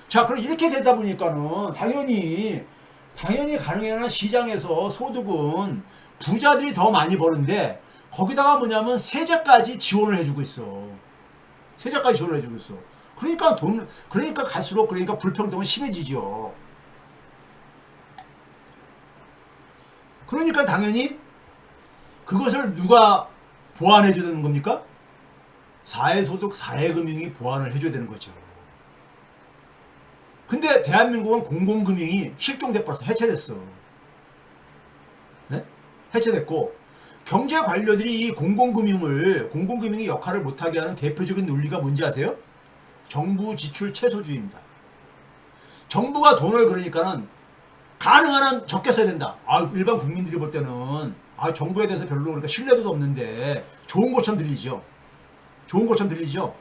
자, 그럼 이렇게 되다 보니까는 당연히 가능한 시장에서 소득은 부자들이 더 많이 버는데 거기다가 뭐냐면 세제까지 지원을 해주고 있어. 세제까지 지원을 해주고 있어. 그러니까 갈수록 그러니까 불평등은 심해지죠. 그러니까 당연히 그것을 누가 보완해줘야 되는 겁니까? 사회소득, 사회금융이 보완을 해줘야 되는 거죠. 근데 대한민국은 공공금융이 실종돼버렸어. 해체됐어. 네? 해체됐고 경제 관료들이 이 공공금융의 역할을 못하게 하는 대표적인 논리가 뭔지 아세요? 정부 지출 최소주의입니다. 정부가 돈을 그러니까는 가능한 한 적게 써야 된다. 일반 국민들이 볼 때는 정부에 대해서 별로 그러니까 신뢰도도 없는데 좋은 것처럼 들리죠. 좋은 것처럼 들리죠.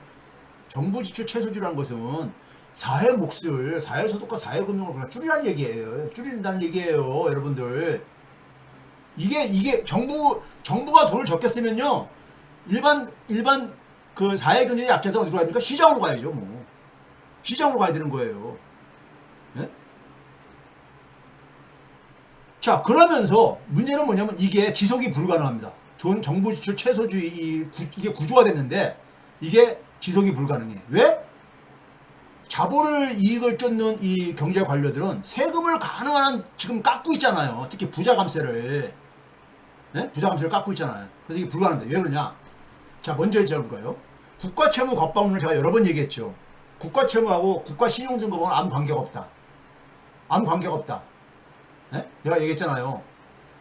정부 지출 최소주의라는 것은 사회 몫을 사회소득과 사회금융을 그냥 줄이라는 얘기예요. 줄인다는 얘기예요, 여러분들. 이게 정부가 돈을 적게 쓰면요, 일반 그 사회경제의 약자들 어디로 가야 됩니까? 시장으로 가야죠, 뭐. 시장으로 가야 되는 거예요. 네? 자, 그러면서 문제는 뭐냐면 이게 지속이 불가능합니다. 좋은 정부 지출 최소주의 이게 구조가 됐는데 이게 지속이 불가능해. 왜? 자본을 이익을 쫓는 이 경제 관료들은 세금을 가능한 한 지금 깎고 있잖아요. 특히 부자 감세를. 네? 부자 감세를 깎고 있잖아요. 그래서 이게 불가능한데 왜 그러냐? 자, 먼저 여쭤볼까요? 국가채무 겁박론을 제가 여러 번 얘기했죠. 국가채무하고 국가신용등급은 아무 관계가 없다. 아무 관계가 없다. 네? 내가 얘기했잖아요.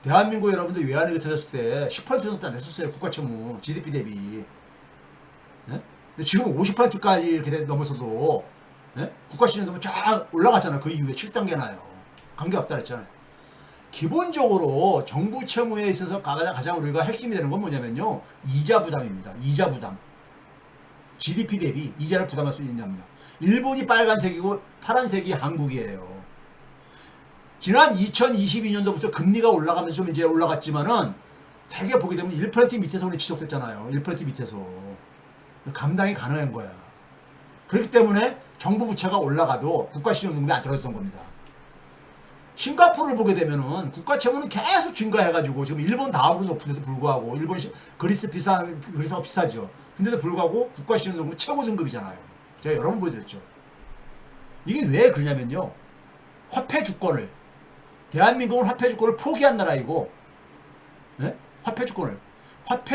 대한민국 여러분들 외환위기 터졌을 때 10% 정도 안 됐었어요. 국가채무 GDP 대비. 네? 근데 지금 50%까지 이렇게 넘어서도 네? 국가신용등급은 쫙 올라갔잖아요. 그 이후에 7단계나요. 관계없다 그랬잖아요. 기본적으로 정부 채무에 있어서 가장 우리가 핵심이 되는 건 뭐냐면요. 이자 부담입니다. 이자 부담. GDP 대비 이자를 부담할 수 있느냐입니다. 일본이 빨간색이고 파란색이 한국이에요. 지난 2022년도부터 금리가 올라가면서 좀 이제 올라갔지만은 되게 보게 되면 1% 밑에서 우리 지속됐잖아요. 1% 밑에서. 감당이 가능한 거야. 그렇기 때문에 정부 부채가 올라가도 국가신용등급이 안 떨어졌던 겁니다. 싱가포르를 보게 되면은 국가 채무는 계속 증가해가지고 지금 일본 다음으로 높은데도 불구하고 그리스가 비싸죠. 근데도 불구하고 국가 신용등급은 최고 등급이잖아요. 제가 여러 번 보여드렸죠. 이게 왜 그러냐면요. 화폐 주권을 대한민국은 화폐 주권을 포기한 나라이고, 네? 화폐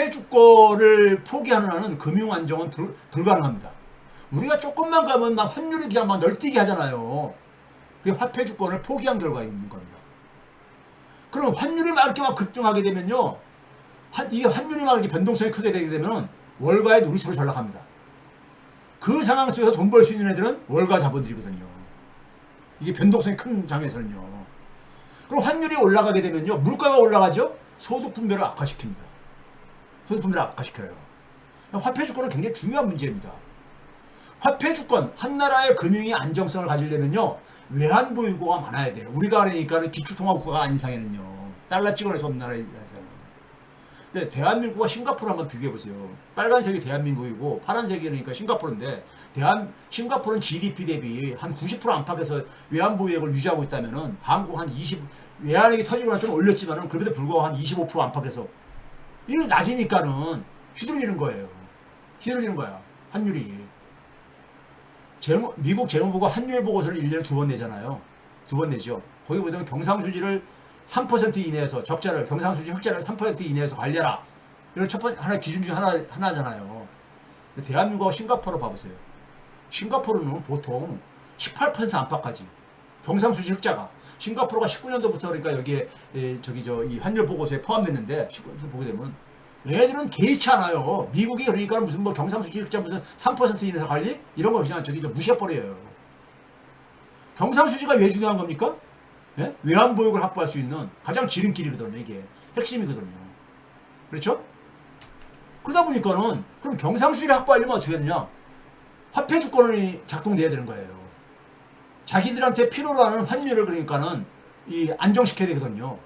주권을 포기하는 나라는 금융 안정은 불가능합니다. 우리가 조금만 가면 막 환율이 그냥 막 널뛰게 하잖아요. 그게 화폐 주권을 포기한 결과인 겁니다. 그럼 환율이 막 이렇게 막 급등하게 되면요, 이게 환율이 막 이렇게 변동성이 크게 되게 되면 월가의 놀이터로 전락합니다. 그 상황 속에서 돈 벌 수 있는 애들은 월가 자본들이거든요. 이게 변동성이 큰 장에서는요. 그럼 환율이 올라가게 되면요, 물가가 올라가죠. 소득 분배를 악화시킵니다. 소득 분배를 악화시켜요. 화폐 주권은 굉장히 중요한 문제입니다. 화폐 주권, 한 나라의 금융이 안정성을 가지려면요, 외환 보유고가 많아야 돼요. 우리가 그러니까 기축통화국가가 아닌 이상에는요, 달러 찍어낼 수 없는 나라에서는. 근데 대한민국과 싱가포르 한번 비교해보세요. 빨간색이 대한민국이고 파란색이 그러니까 싱가포르인데, 싱가포르는 GDP 대비 한 90% 안팎에서 외환 보유액을 유지하고 있다면은 한국 한 20, 외환액이 터지거나 좀 올렸지만은 그럼에도 불구하고 한 25% 안팎에서 이게 낮으니까는 휘둘리는 거예요. 휘둘리는 거야. 환율이. 미국 재무부가 환율 보고서를 1년에 2번 내잖아요. 2번 내죠. 거기 보면 경상수지를 3% 이내에서 적자를, 경상수지 흑자를 3% 이내에서 관리하라. 이런 첫 번째 하나 기준 중 하나잖아요. 대한민국하고 싱가포르 봐보세요. 싱가포르는 보통 18% 안팎까지 경상수지 흑자가, 싱가포르가 19년도부터 그러니까 여기에 이 환율 보고서에 포함됐는데 19년도 보게 되면 얘들은 개의치 않아요. 미국이 그러니까 무슨 뭐 경상수지 흑자 무슨 3% 이내에서 관리 이런 거 그냥 무시해버려요. 경상수지가 왜 중요한 겁니까? 예? 외환 보유고를 확보할 수 있는 가장 지름길이거든요. 이게 핵심이거든요. 그렇죠? 그러다 보니까는 그럼 경상수지를 확보하려면 어떻게 되느냐? 화폐 주권이 작동돼야 되는 거예요. 자기들한테 필요로 하는 환율을 그러니까는 안정시켜야 되거든요.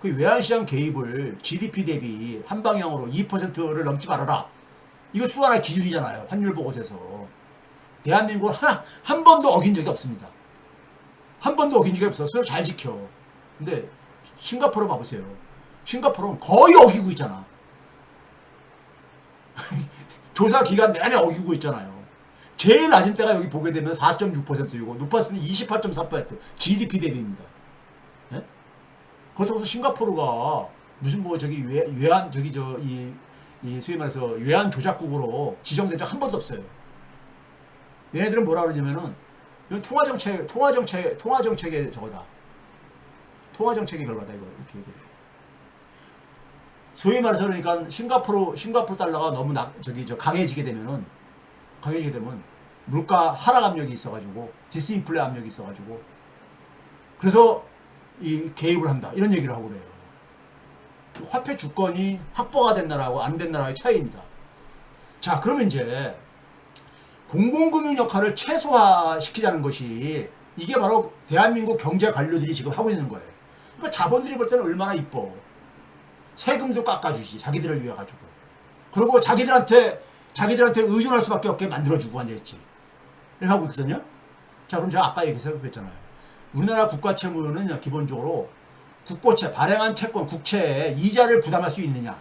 그 외환시장 개입을 GDP 대비 한 방향으로 2%를 넘지 말아라. 이거 또 하나의 기준이잖아요. 환율 보고서에서. 대한민국은 한 번도 어긴 적이 없습니다. 한 번도 어긴 적이 없어. 서로 잘 지켜. 근데 싱가포르 봐보세요. 싱가포르는 거의 어기고 있잖아. 조사 기간 내내 어기고 있잖아요. 제일 낮은 때가 여기 보게 되면 4.6%이고 높았으니 28.4% GDP 대비입니다. 예? 그렇다고 해서 싱가포르가 무슨 뭐 저기 외환 저기 이 소위 말해서 외환 조작국으로 지정된 적 한 번도 없어요. 얘네들은 뭐라 그러냐면은 이건 통화정책의 저거다. 통화정책의 결과다 이거 이렇게 얘기해요. 소위 말해서 그러니까 싱가포르 달러가 너무 강해지게 되면 물가 하락 압력이 있어가지고 디스인플레 압력이 있어가지고 그래서 이 개입을 한다 이런 얘기를 하고 그래요. 화폐 주권이 확보가 된 나라하고 안 된 나라의 차이입니다. 자, 그러면 이제 공공금융 역할을 최소화시키자는 것이 이게 바로 대한민국 경제 관료들이 지금 하고 있는 거예요. 그러니까 자본들이 볼 때는 얼마나 이뻐. 세금도 깎아주지 자기들을 위해 가지고. 그리고 자기들한테 의존할 수밖에 없게 만들어주고 앉아있지. 이렇게 하고 있거든요. 자, 그럼 제가 아까 얘기해서 그랬잖아요. 우리나라 국가채무는 기본적으로 국고채, 발행한 채권, 국채에 이자를 부담할 수 있느냐,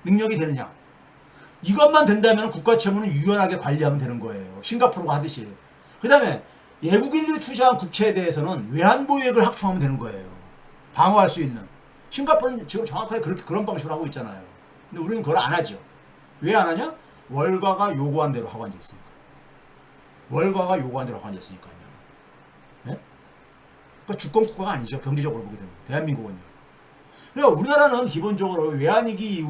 능력이 되느냐. 이것만 된다면 국가채무는 유연하게 관리하면 되는 거예요. 싱가포르가 하듯이. 그 다음에 외국인들이 투자한 국채에 대해서는 외환보유액을 확충하면 되는 거예요. 방어할 수 있는. 싱가포르는 지금 정확하게 그런 방식으로 하고 있잖아요. 근데 우리는 그걸 안 하죠. 왜 안 하냐? 월가가 요구한 대로 하고 앉아있으니까. 월가가 요구한 대로 하고 앉아있으니까요. 네? 그러니까 주권국가가 아니죠. 경제적으로 보게 되면. 대한민국은요. 그러니까 우리나라는 기본적으로 외환위기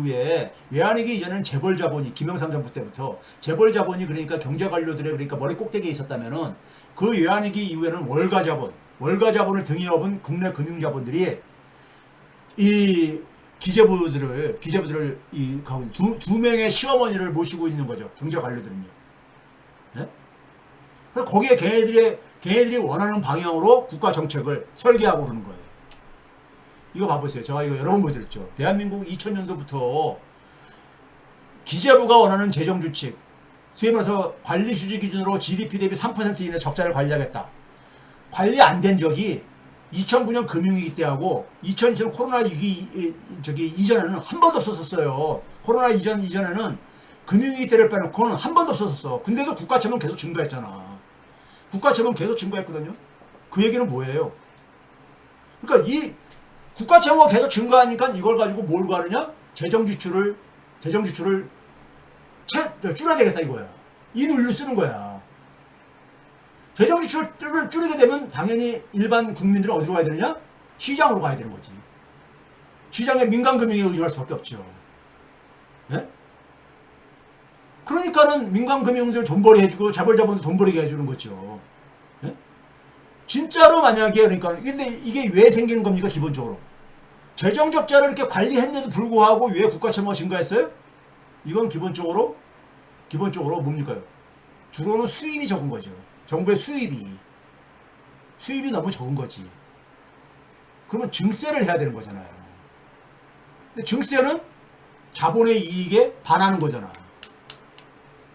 이전에는 재벌자본이 김영삼 정부 때부터 재벌자본이 그러니까 경제관료들의 그러니까 머리 꼭대기에 있었다면은 그 외환위기 이후에는 월가자본을 등에 업은 국내 금융자본들이 이 기재부들을 두 명의 시어머니를 모시고 있는 거죠. 경제관료들은요. 네? 그래서 거기에 걔네들이 원하는 방향으로 국가 정책을 설계하고 그러는 거예요. 이거 봐보세요. 제가 이거 여러 번 보여드렸죠. 대한민국 2000년도부터 기재부가 원하는 재정규칙, 소위 말해서 관리수지 기준으로 GDP 대비 3% 이내 적자를 관리하겠다. 관리 안 된 적이 2009년 금융위기 때하고 2020년 코로나 위기 이전에는 한 번도 없었어요. 코로나 이전에는 금융위기 때를 빼놓고는 한 번도 없었어. 근데도 국가채무는 계속 증가했잖아. 국가채무는 계속 증가했거든요. 그 얘기는 뭐예요? 그러니까 이 국가채무가 계속 증가하니까 이걸 가지고 뭘 가느냐? 재정지출을 줄여야 되겠다 이거야. 이 논리를 쓰는 거야. 재정지출을 줄이게 되면 당연히 일반 국민들은 어디로 가야 되느냐? 시장으로 가야 되는 거지. 시장에 민간금융에 의존할 수밖에 없죠. 네? 그러니까는 민간금융들 돈벌이 해주고 자본도 돈벌이게 해주는 거죠. 네? 진짜로 만약에 그러니까 근데 이게 왜 생기는 겁니까? 기본적으로 재정적자를 이렇게 관리했는데도 불구하고 왜 국가채무가 증가했어요? 이건 기본적으로 뭡니까? 들어오는 수입이 적은 거죠. 정부의 수입이 너무 적은 거지. 그러면 증세를 해야 되는 거잖아요. 근데 증세는 자본의 이익에 반하는 거잖아.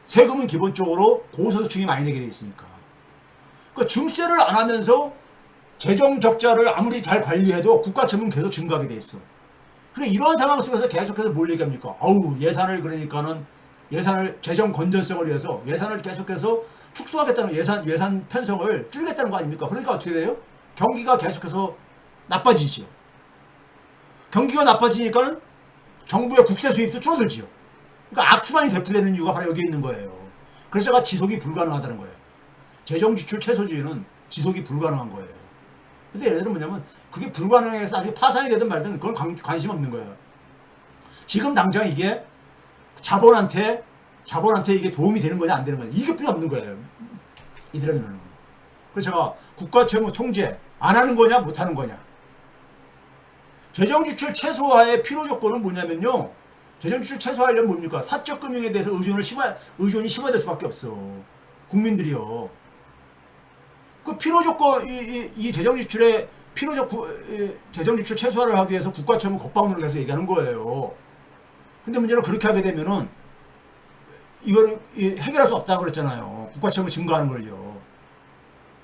세금은 기본적으로 고소득층이 많이 내게 돼 있으니까. 그러니까 증세를 안 하면서 재정 적자를 아무리 잘 관리해도 국가채무는 계속 증가하게 돼 있어. 그러니까 이러한 상황 속에서 계속해서 뭘 얘기합니까? 예산을 재정 건전성을 위해서 예산을 계속해서 축소하겠다는 예산 편성을 줄이겠다는 거 아닙니까? 그러니까 어떻게 돼요? 경기가 계속해서 나빠지지요. 경기가 나빠지니까 정부의 국세 수입도 줄어들지요. 그러니까 악순환이 되풀이되는 이유가 바로 여기에 있는 거예요. 그래서 제가 지속이 불가능하다는 거예요. 재정 지출 최소주의는 지속이 불가능한 거예요. 근데 얘네들은 뭐냐면 그게 불가능해서 아직 파산이 되든 말든 그건 관심 없는 거예요. 지금 당장 이게 자본한테 이게 도움이 되는 거냐 안 되는 거냐 이게 필요 없는 거예요. 이들은. 그래서 제가 국가채무 통제 안 하는 거냐 못 하는 거냐. 재정지출 최소화의 필요 조건은 뭐냐면요. 재정지출 최소화하려면 뭡니까? 사적금융에 대해서 의존이 심화될 수밖에 없어. 국민들이요. 그 필요 조건 이 재정지출의 재정지출 최소화를 하기 위해서 국가채무 겁박론을 계속 얘기하는 거예요. 근데 문제는 그렇게 하게 되면은 이거를 해결할 수 없다고 그랬잖아요. 국가 채무 증가하는 걸요.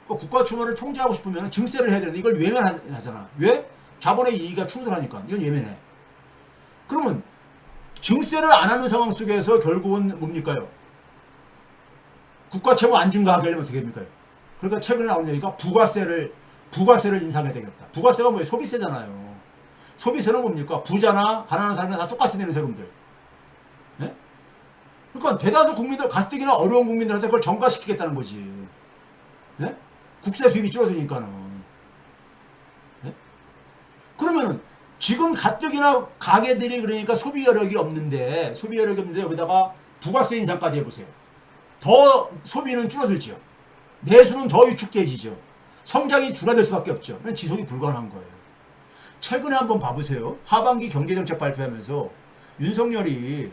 그러니까 국가 채무를 통제하고 싶으면 증세를 해야 되는데 이걸 외면하잖아. 왜? 자본의 이익이 충돌하니까. 이건 외면해. 그러면 증세를 안 하는 상황 속에서 결국은 뭡니까요? 국가 채무 안 증가하게 하려면 어떻게 됩니까? 그러니까 최근에 나온 얘기가 부가세를 인상해야 되겠다. 부가세가 뭐예요? 소비세잖아요. 소비세는 뭡니까? 부자나 가난한 사람이 다 똑같이 내는 세금들. 예? 그러니까 대다수 국민들, 가뜩이나 어려운 국민들한테 그걸 전가시키겠다는 거지. 예? 국세 수입이 줄어드니까는. 예? 그러면은 지금 가뜩이나 가게들이 그러니까 소비 여력이 없는데 여기다가 부가세 인상까지 해보세요. 더 소비는 줄어들죠. 내수는 더 위축되지죠. 성장이 둔화될 수밖에 없죠. 지속이 불가능한 거예요. 최근에 한번 봐보세요. 하반기 경제정책 발표하면서 윤석열이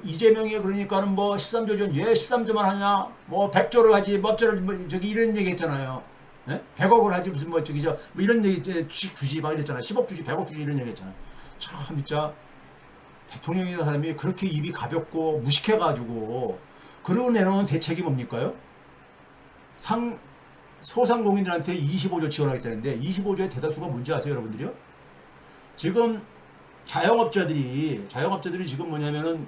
이재명이 그러니까는 뭐 13조 전, 왜 13조만 하냐, 뭐 100조를 하지, 뭐 어쩌를, 뭐 저기 이런 얘기 했잖아요. 예? 100억을 하지, 무슨 뭐 저기 뭐 이런 얘기, 주식 주지, 막 이랬잖아요. 10억 주지, 100억 주지, 이런 얘기 했잖아요. 참, 진짜, 대통령이라는 사람이 그렇게 입이 가볍고 무식해가지고, 그러고 내놓은 대책이 뭡니까요? 소상공인들한테 25조 지원하겠다는데, 25조의 대다수가 뭔지 아세요, 여러분들이요? 지금, 자영업자들이 지금 뭐냐면은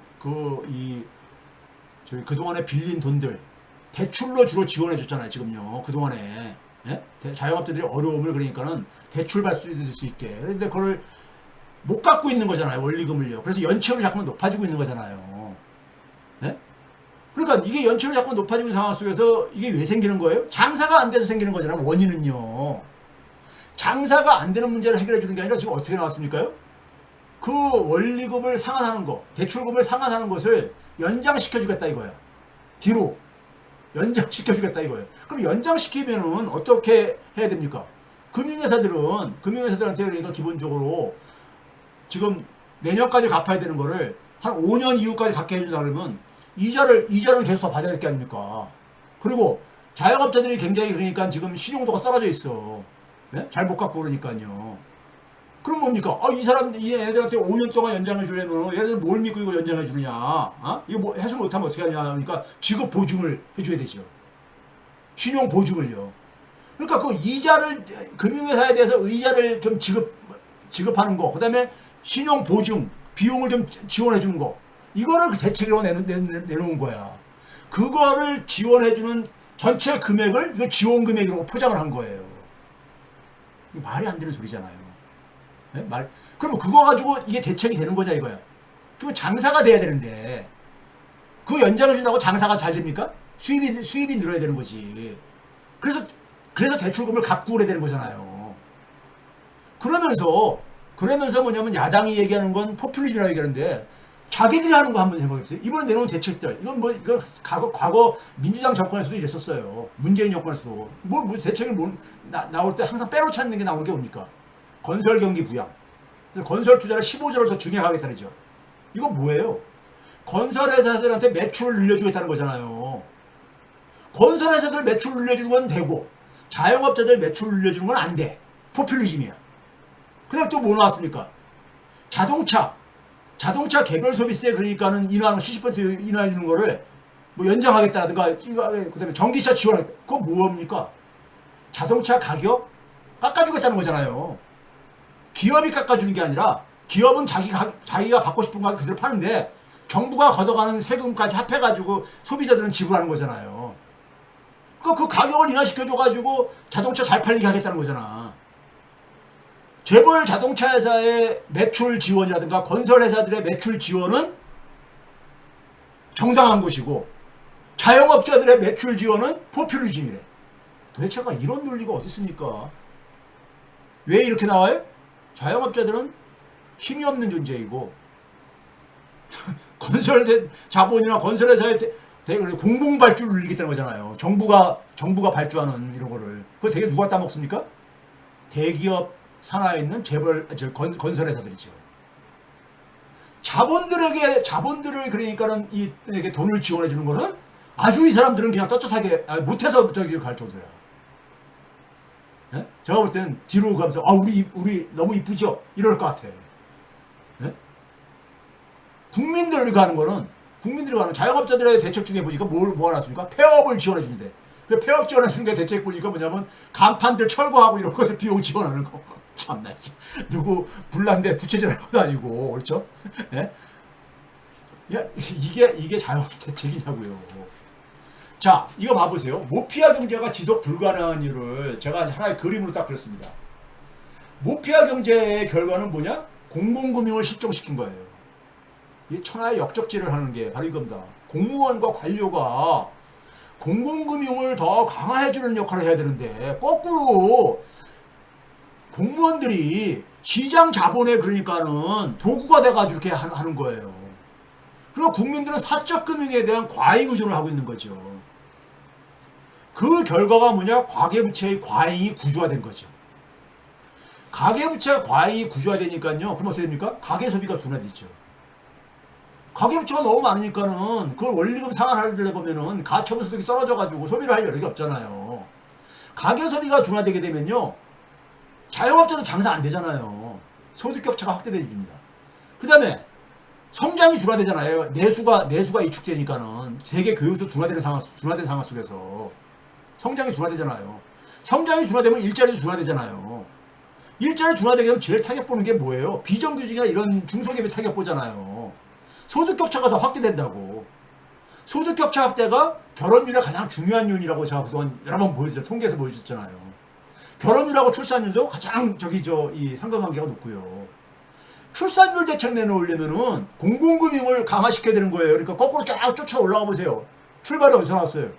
그동안에 빌린 돈들 대출로 주로 지원해 줬잖아요. 지금요. 그동안에 예? 자영업자들이 어려움을 그러니까는 대출 받을 수 있게. 그런데 그걸 못 갖고 있는 거잖아요. 원리금을요. 그래서 연체율이 자꾸만 높아지고 있는 거잖아요. 예? 그러니까 이게 연체율이 자꾸 높아지는 상황 속에서 이게 왜 생기는 거예요? 장사가 안 돼서 생기는 거잖아요. 원인은요. 장사가 안 되는 문제를 해결해 주는 게 아니라 지금 어떻게 나왔습니까요? 그 원리금을 상환하는 거, 대출금을 상환하는 것을 연장시켜주겠다 이거야. 뒤로 연장시켜주겠다 이거예요. 그럼 연장시키면은 어떻게 해야 됩니까? 금융회사들한테 그러니까 기본적으로 지금 내년까지 갚아야 되는 거를 한 5년 이후까지 갚게 해주려고 그러면 이자는 계속 더 받아야 될 게 아닙니까? 그리고 자영업자들이 굉장히 그러니까 지금 신용도가 떨어져 있어. 네? 잘 못 갚고 그러니까요. 그럼 뭡니까? 이 애들한테 5년 동안 연장해 주려면 얘들 뭘 믿고 이거 연장해 주느냐? 이거 뭐 해소 못하면 어떻게 하냐? 그러니까 직업 보증을 해줘야 되죠. 신용 보증을요. 그러니까 그 이자를 금융회사에 대해서 의자를 좀 지급하는 거, 그다음에 신용 보증 비용을 좀 지원해 주는 거, 이거를 대책으로 내놓은 거야. 그거를 지원해 주는 전체 금액을 이거 지원 금액으로 포장을 한 거예요. 이게 말이 안 되는 소리잖아요. 네? 그러면 그거 가지고 이게 대책이 되는 거냐 이거야. 그러면 장사가 돼야 되는데 그거 연장해 준다고 장사가 잘 됩니까? 수입이 늘어야 되는 거지. 그래서 대출금을 갚고 그래야 되는 거잖아요. 그러면서 뭐냐면 야당이 얘기하는 건 포퓰리즘이라고 얘기하는데 자기들이 하는 거 한번 해보겠어요. 이번에 내놓은 대책들 이거 과거 민주당 정권에서도 이랬었어요. 문재인 정권에서도 대책을 나올 때 항상 빼놓지 않는 게 나오는 게 뭡니까? 건설 경기 부양. 건설 투자를 15조를 더 증액하겠다는 거죠. 이건 뭐예요? 건설회사들한테 매출을 늘려주겠다는 거잖아요. 건설회사들 매출 늘려주는 건 되고 자영업자들 매출 늘려주는 건 안 돼. 포퓰리즘이야. 그 다음에 또 뭐 나왔습니까? 자동차 개별 소비세 그러니까는 인하하는 70% 인하해 주는 거를 뭐 연장하겠다든가 그 다음에 전기차 지원하겠다. 그건 뭐합니까? 자동차 가격 깎아주겠다는 거잖아요. 기업이 깎아주는 게 아니라 기업은 자기가 받고 싶은 거 그대로 파는데 정부가 걷어가는 세금까지 합해가지고 소비자들은 지불하는 거잖아요. 그러니까 그 가격을 인하시켜줘가지고 자동차 잘 팔리게 하겠다는 거잖아. 재벌 자동차 회사의 매출 지원이라든가 건설 회사들의 매출 지원은 정당한 것이고 자영업자들의 매출 지원은 포퓰리즘이래. 도대체가 이런 논리가 어디 있습니까? 왜 이렇게 나와요? 자영업자들은 힘이 없는 존재이고 자본이나 건설회사의 공공발주를 늘리겠다는 거잖아요. 정부가 발주하는 이런 거를. 그거 되게 누가 따먹습니까? 대기업 산하에 있는 건설회사들이죠. 자본들을 그러니까는 이게 돈을 지원해 주는 거는 아주 이 사람들은 그냥 떳떳하게 못해서 저기 갈 정도야. 예? 제가 볼 때는 뒤로 가면서 우리 너무 이쁘죠? 이럴 것 같아. 예? 국민들이 가는 거는 국민들이 가는 자영업자들의 대책 중에 보니까 뭐 하나습니까? 폐업을 지원해 준대. 그 폐업 지원해 주는 게 대책 보니까 뭐냐면 간판들 철거하고 이런 것들 비용 지원하는 거. 참나. 누구 불난데 부채질하는 것도 아니고 그렇죠? 예? 야, 이게 자영업 대책이냐고요. 자, 이거 봐보세요. 모피아 경제가 지속 불가능한 이유를 제가 하나의 그림으로 딱 그렸습니다. 모피아 경제의 결과는 뭐냐? 공공금융을 실종시킨 거예요. 이 천하의 역적질을 하는 게 바로 이겁니다. 공무원과 관료가 공공금융을 더 강화해주는 역할을 해야 되는데 거꾸로 공무원들이 시장 자본에 그러니까는 도구가 돼가지고 이렇게 하는 거예요. 그리고 국민들은 사적금융에 대한 과잉 의존을 하고 있는 거죠. 그 결과가 뭐냐? 가계부채의 과잉이 구조화된 거죠. 가계부채 과잉이 구조화되니까요. 그럼 어떻게 됩니까? 가계소비가 둔화되죠. 가계부채가 너무 많으니까는 그걸 원리금 상환하려고 보면은 가처분소득이 떨어져가지고 소비를 할 여력이 없잖아요. 가계소비가 둔화되게 되면요. 자영업자도 장사 안 되잖아요. 소득격차가 확대됩니다. 그 다음에 성장이 둔화되잖아요. 내수가 위축되니까는 세계 교육도 둔화된 상황 속에서 성장이 둔화되잖아요. 성장이 둔화되면 일자리도 둔화되잖아요. 일자리 둔화되게 되면 제일 타격 보는 게 뭐예요? 비정규직이나 이런 중소기업이 타격 보잖아요. 소득격차가 더 확대된다고. 소득격차 확대가 결혼율의 가장 중요한 요인이라고 제가 그동안 여러 번 통계에서 보여줬잖아요. 결혼율하고 출산율도 가장 이 상관관계가 높고요. 출산율 대책 내놓으려면은 공공금융을 강화시켜야 되는 거예요. 그러니까 거꾸로 쫙 쫓아 올라가 보세요. 출발이 어디서 나왔어요?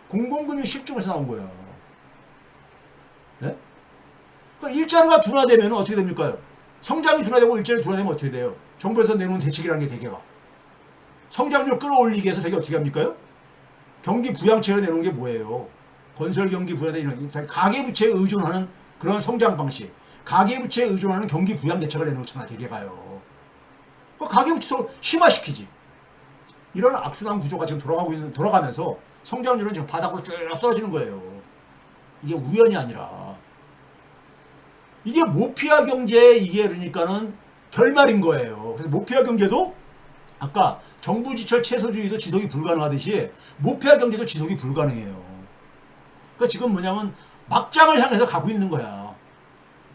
공공금융 실종에서 나온 거야. 네? 그러니까 일자리가 둔화되면 어떻게 됩니까? 성장이 둔화되고 일자리 둔화되면 어떻게 돼요? 정부에서 내놓은 대책이라는 게 대개가 성장률 끌어올리기 위해서 되게 어떻게 합니까? 경기 부양책을 내놓은 게 뭐예요? 건설 경기 부양에 이런 가계부채에 의존하는 그런 성장 방식, 가계부채에 의존하는 경기 부양 대책을 내놓잖아 대개가요. 가계부채도 심화시키지. 이런 악순환 구조가 지금 돌아가면서 성장률은 지금 바닥으로 쭉 떨어지는 거예요. 이게 우연이 아니라 이게 모피아 경제의 이게 그러니까는 결말인 거예요. 그래서 모피아 경제도 아까 정부 지철 채소주의도 지속이 불가능하듯이 모피아 경제도 지속이 불가능해요. 그러니까 지금 뭐냐면 막장을 향해서 가고 있는 거야.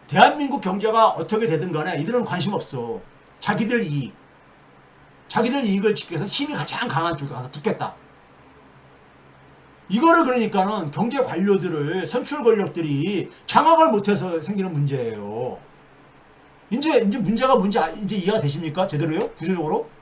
대한민국 경제가 어떻게 되든 간에 이들은 관심 없어. 자기들 이익을 지키기 위해서 힘이 가장 강한 쪽에 가서 붙겠다. 이거를 그러니까는 경제 관료들을 선출 권력들이 장악을 못해서 생기는 문제예요. 이제 문제가 뭔지 이제 이해가 되십니까? 제대로요? 구조적으로?